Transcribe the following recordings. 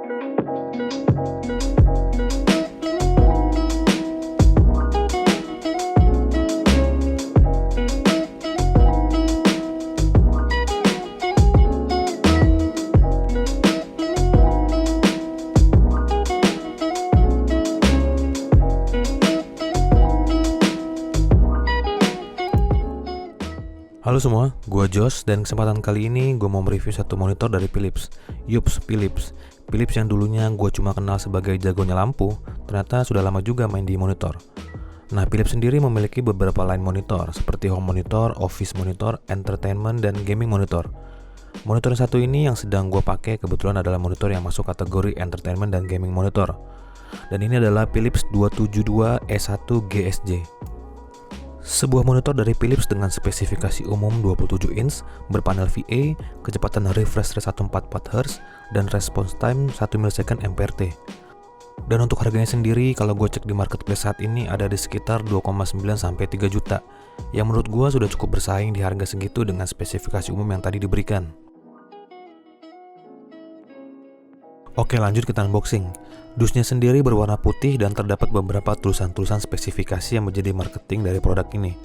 Halo semua, gue Josh dan kesempatan kali ini gue mau mereview satu monitor dari Philips. Yups, Philips yang dulunya gue cuma kenal sebagai jagonya lampu, ternyata sudah lama juga main di monitor. Nah, Philips sendiri memiliki beberapa line monitor seperti home monitor, office monitor, entertainment, dan gaming monitor. Monitor yang satu ini yang sedang gue pakai kebetulan adalah monitor yang masuk kategori entertainment dan gaming monitor. Dan ini adalah Philips 272E1 GSJ. Sebuah monitor dari Philips dengan spesifikasi umum 27 inch, berpanel VA, kecepatan refresh rate 144Hz, dan response time 1 millisecond MPRT. Dan untuk harganya sendiri, kalau gue cek di marketplace saat ini ada di sekitar 2,9 sampai 3 juta, yang menurut gue sudah cukup bersaing di harga segitu dengan spesifikasi umum yang tadi diberikan. Oke, lanjut kita unboxing. Dusnya sendiri berwarna putih dan terdapat beberapa tulisan-tulisan spesifikasi yang menjadi marketing dari produk ini.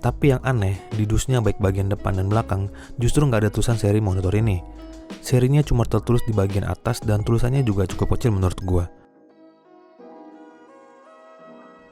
Tapi yang aneh, di dusnya baik bagian depan dan belakang justru nggak ada tulisan seri monitor ini. Serinya cuma tertulis di bagian atas dan tulisannya juga cukup kecil menurut gua.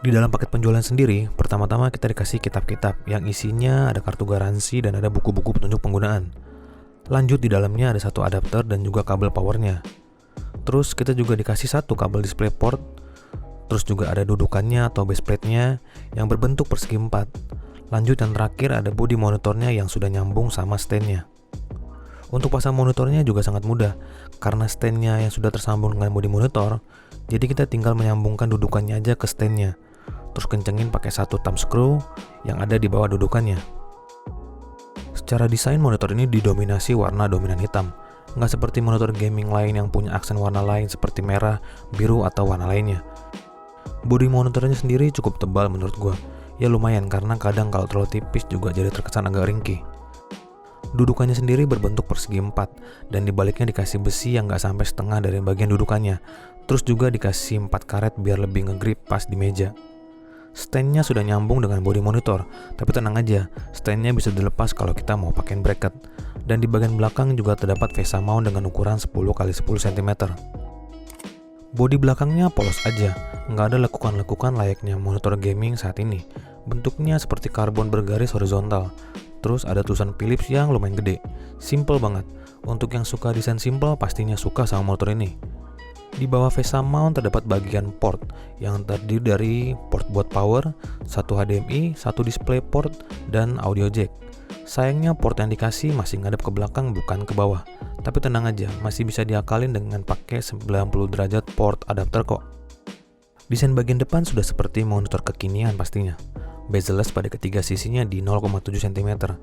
Di dalam paket penjualan sendiri, pertama-tama kita dikasih kitab-kitab yang isinya ada kartu garansi dan ada buku-buku petunjuk penggunaan. Lanjut di dalamnya ada satu adapter dan juga kabel powernya. Terus kita juga dikasih satu kabel DisplayPort. Terus juga ada dudukannya atau baseplate-nya yang berbentuk persegi 4. Lanjut yang terakhir ada body monitornya yang sudah nyambung sama stand-nya. Untuk pasang monitornya juga sangat mudah karena stand-nya yang sudah tersambung dengan body monitor. Jadi kita tinggal menyambungkan dudukannya aja ke stand-nya. Terus kencengin pakai satu thumb screw yang ada di bawah dudukannya. Secara desain monitor ini didominasi warna dominan hitam. Nggak seperti monitor gaming lain yang punya aksen warna lain seperti merah, biru, atau warna lainnya. Bodi monitornya sendiri cukup tebal menurut gua. Ya lumayan karena kadang kalau terlalu tipis juga jadi terkesan agak ringkih. Dudukannya sendiri berbentuk persegi 4 dan dibaliknya dikasih besi yang nggak sampai setengah dari bagian dudukannya. Terus juga dikasih 4 karet biar lebih ngegrip pas di meja. Stand-nya sudah nyambung dengan bodi monitor, tapi tenang aja, stand-nya bisa dilepas kalau kita mau pakai bracket. Dan di bagian belakang juga terdapat VESA mount dengan ukuran 10x10 cm. Bodi belakangnya polos aja, nggak ada lekukan-lekukan layaknya monitor gaming saat ini. Bentuknya seperti karbon bergaris horizontal. Terus ada tulisan Philips yang lumayan gede. Simple banget. Untuk yang suka desain simple pastinya suka sama motor ini. Di bawah VESA mount terdapat bagian port yang terdiri dari port buat power, satu HDMI, satu DisplayPort, dan audio jack. Sayangnya port yang dikasih masih ngadep ke belakang bukan ke bawah. Tapi tenang aja, masih bisa diakalin dengan pakai 90 derajat port adapter kok. Desain bagian depan sudah seperti monitor kekinian pastinya. Bezel-less pada ketiga sisinya di 0,7 cm.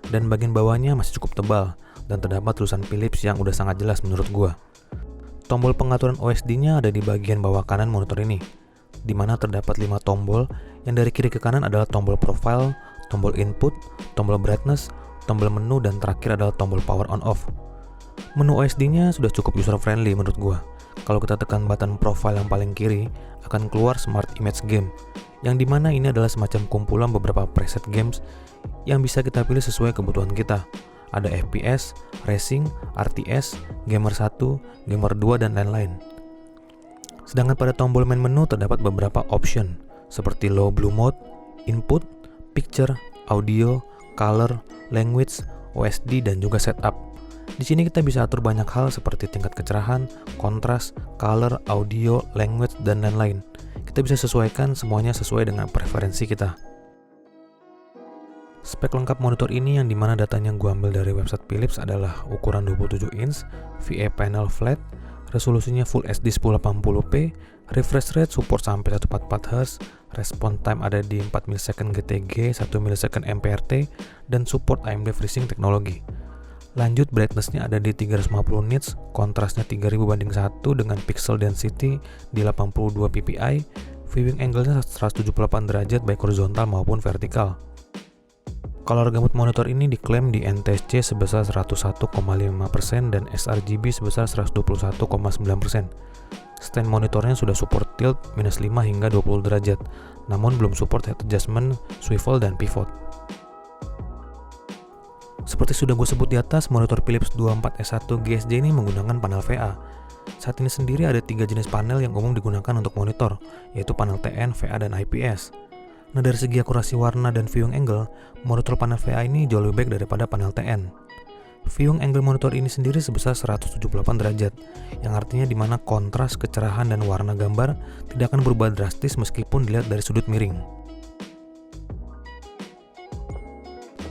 Dan bagian bawahnya masih cukup tebal dan terdapat tulisan Philips yang udah sangat jelas menurut gua. Tombol pengaturan OSD-nya ada di bagian bawah kanan monitor ini, di mana terdapat 5 tombol yang dari kiri ke kanan adalah tombol profile, tombol input, tombol brightness, tombol menu, dan terakhir adalah tombol power on off. Menu OSD-nya sudah cukup user friendly menurut gua. Kalau kita tekan button profile yang paling kiri, akan keluar Smart Image Game, yang dimana ini adalah semacam kumpulan beberapa preset games yang bisa kita pilih sesuai kebutuhan kita. Ada FPS, Racing, RTS, Gamer 1, Gamer 2, dan lain-lain. Sedangkan pada tombol main menu terdapat beberapa option seperti low blue mode, input, picture, audio, color, language, OSD, dan juga setup. Di sini kita bisa atur banyak hal seperti tingkat kecerahan, kontras, color, audio, language, dan lain-lain. Kita bisa sesuaikan semuanya sesuai dengan preferensi kita. Spek lengkap monitor ini yang dimana datanya gue ambil dari website Philips adalah ukuran 27 inch, VA panel flat, resolusinya Full HD 1080p, refresh rate support sampai 144Hz, response time ada di 4 millisecond GTG, 1 millisecond MPRT, dan support AMD FreeSync teknologi. Lanjut brightness-nya ada di 350 nits, kontrasnya 3000/1 dengan pixel density di 82 ppi, viewing angle-nya 178 derajat baik horizontal maupun vertikal. Color gamut monitor ini diklaim di NTSC sebesar 101,5% dan sRGB sebesar 121,9%. Stand monitornya sudah support tilt -5 hingga 20 derajat, namun belum support head adjustment, swivel, dan pivot. Seperti sudah gue sebut di atas, monitor Philips 24S1 GSJ ini menggunakan panel VA. Saat ini sendiri ada 3 jenis panel yang umum digunakan untuk monitor, yaitu panel TN, VA, dan IPS. Nah, dari segi akurasi warna dan viewing angle, monitor panel VA ini jauh lebih baik daripada panel TN. Viewing angle monitor ini sendiri sebesar 178 derajat, yang artinya dimana kontras, kecerahan, dan warna gambar tidak akan berubah drastis meskipun dilihat dari sudut miring.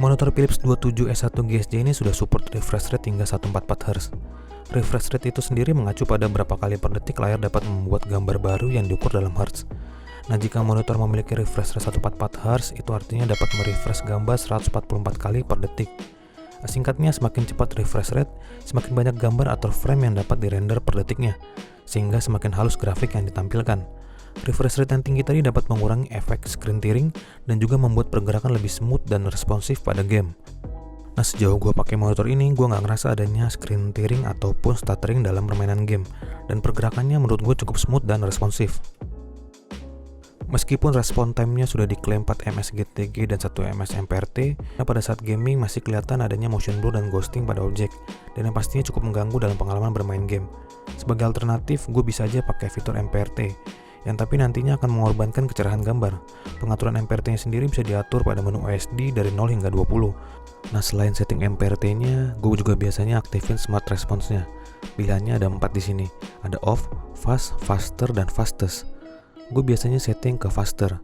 Monitor Philips 27S1 GSJ ini sudah support refresh rate hingga 144Hz. Refresh rate itu sendiri mengacu pada berapa kali per detik layar dapat membuat gambar baru yang diukur dalam Hz. Nah, jika monitor memiliki refresh rate 144Hz, itu artinya dapat merefresh gambar 144 kali per detik. Singkatnya, semakin cepat refresh rate, semakin banyak gambar atau frame yang dapat dirender per detiknya, sehingga semakin halus grafik yang ditampilkan. Refresh rate yang tinggi tadi dapat mengurangi efek screen tearing dan juga membuat pergerakan lebih smooth dan responsif pada game. Nah, sejauh gue pakai monitor ini, gue nggak ngerasa adanya screen tearing ataupun stuttering dalam permainan game, dan pergerakannya menurut gue cukup smooth dan responsif. Meskipun respon time-nya sudah diklaim 4 ms GTG dan 1 ms MPRT, pada saat gaming masih kelihatan adanya motion blur dan ghosting pada objek, dan yang pastinya cukup mengganggu dalam pengalaman bermain game. Sebagai alternatif, gue bisa aja pakai fitur MPRT, yang tapi nantinya akan mengorbankan kecerahan gambar. Pengaturan MPRT-nya sendiri bisa diatur pada menu OSD dari 0 hingga 20. Nah, selain setting MPRT-nya, gue juga biasanya aktifin smart response-nya. Pilihannya ada 4 di sini. Ada off, fast, faster, dan fastest. Gue biasanya setting ke faster.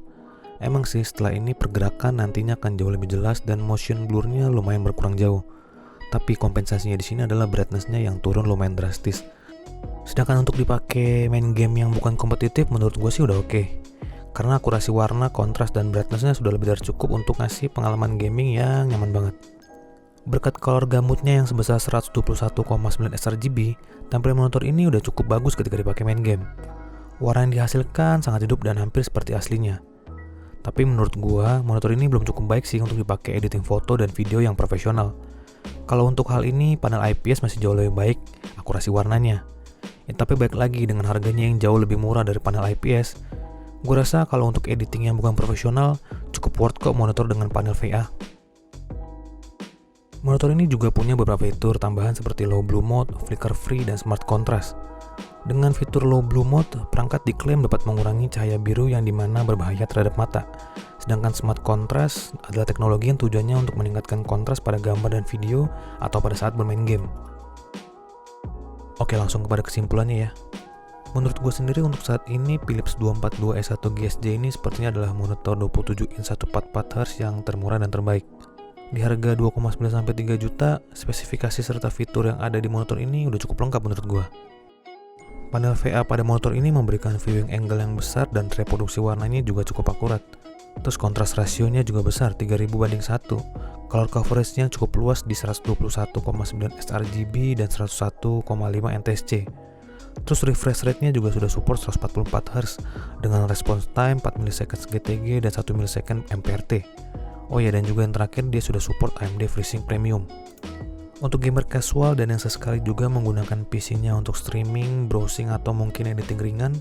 Emang sih setelah ini pergerakan nantinya akan jauh lebih jelas dan motion blur-nya lumayan berkurang jauh. Tapi kompensasinya di sini adalah brightness-nya yang turun lumayan drastis. Sedangkan untuk dipakai main game yang bukan kompetitif, menurut gue sih udah oke. Karena akurasi warna, kontras, dan brightness-nya sudah lebih dari cukup untuk ngasih pengalaman gaming yang nyaman banget. Berkat color gamutnya yang sebesar 121,9 sRGB, tampilan monitor ini udah cukup bagus ketika dipakai main game. Warna yang dihasilkan sangat hidup dan hampir seperti aslinya. Tapi menurut gua, monitor ini belum cukup baik sih untuk dipakai editing foto dan video yang profesional. Kalau untuk hal ini, panel IPS masih jauh lebih baik akurasi warnanya. Tapi baik lagi dengan harganya yang jauh lebih murah dari panel IPS, gue rasa kalau untuk editing yang bukan profesional, cukup worth kok monitor dengan panel VA. Monitor ini juga punya beberapa fitur tambahan seperti low blue mode, flicker free, dan smart contrast. Dengan fitur low blue mode, perangkat diklaim dapat mengurangi cahaya biru yang dimana berbahaya terhadap mata. Sedangkan smart contrast adalah teknologi yang tujuannya untuk meningkatkan kontras pada gambar dan video atau pada saat bermain game. Oke, langsung kepada kesimpulannya ya. Menurut gue sendiri untuk saat ini Philips 242S1 GSJ ini sepertinya adalah monitor 27 inch 144Hz yang termurah dan terbaik. Di harga 2,9-3 juta, spesifikasi serta fitur yang ada di monitor ini udah cukup lengkap menurut gue. Panel VA pada monitor ini memberikan viewing angle yang besar dan reproduksi warnanya juga cukup akurat. Terus kontras rasionya juga besar, 3000:1. Color coverage-nya cukup luas di 121,9 sRGB dan 101,5 NTSC. Terus refresh rate-nya juga sudah support 144Hz dengan response time 4 ms GTG dan 1 ms MPRT. Oh ya, dan juga yang terakhir dia sudah support AMD FreeSync Premium. Untuk gamer casual dan yang sesekali juga menggunakan PC-nya untuk streaming, browsing, atau mungkin editing ringan,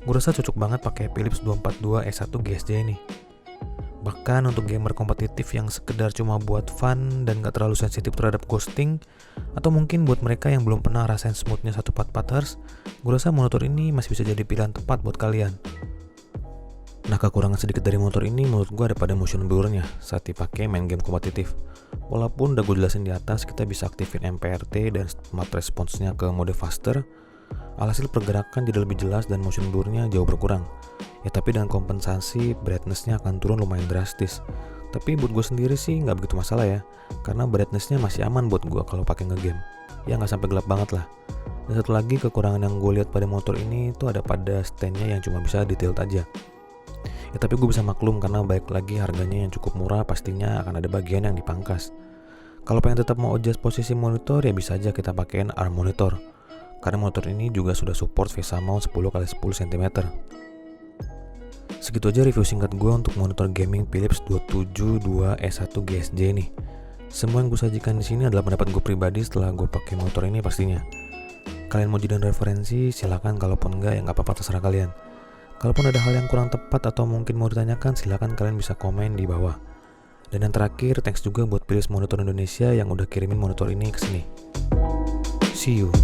gue rasa cocok banget pakai Philips 242S1 GSJ ini. Bahkan untuk gamer kompetitif yang sekedar cuma buat fun dan gak terlalu sensitif terhadap ghosting, atau mungkin buat mereka yang belum pernah rasain smoothnya 144Hz, gue rasa monitor ini masih bisa jadi pilihan tepat buat kalian. Nah, kekurangan sedikit dari motor ini menurut gue ada pada motion blur-nya saat dipakai main game kompetitif. Walaupun udah gue jelasin di atas, kita bisa aktifin MPRT dan smart response-nya ke mode faster, alhasil pergerakan jadi lebih jelas dan motion blur-nya jauh berkurang. Ya, tapi dengan kompensasi, brightness-nya akan turun lumayan drastis. Tapi buat gue sendiri sih nggak begitu masalah ya, karena brightness-nya masih aman buat gue kalau pakai ngegame. Ya nggak sampai gelap banget lah. Dan satu lagi kekurangan yang gue lihat pada motor ini itu ada pada stand-nya yang cuma bisa ditilt aja. Ya tapi gue bisa maklum karena baik lagi harganya yang cukup murah, pastinya akan ada bagian yang dipangkas. Kalau pengen tetap mau adjust posisi monitor ya bisa aja kita pakein arm monitor. Karena motor ini juga sudah support VESA mount 10x10 cm. Segitu aja review singkat gue untuk monitor gaming Philips 272E1 GSJ nih. Semua yang gue sajikan di sini adalah pendapat gue pribadi setelah gue pakai monitor ini pastinya. Kalian mau jadiin referensi, silakan. Kalaupun enggak, ya nggak apa-apa, terserah kalian. Kalaupun ada hal yang kurang tepat atau mungkin mau ditanyakan, silakan kalian bisa komen di bawah. Dan yang terakhir, thanks juga buat Philips Monitor Indonesia yang udah kirimin monitor ini ke sini. See you.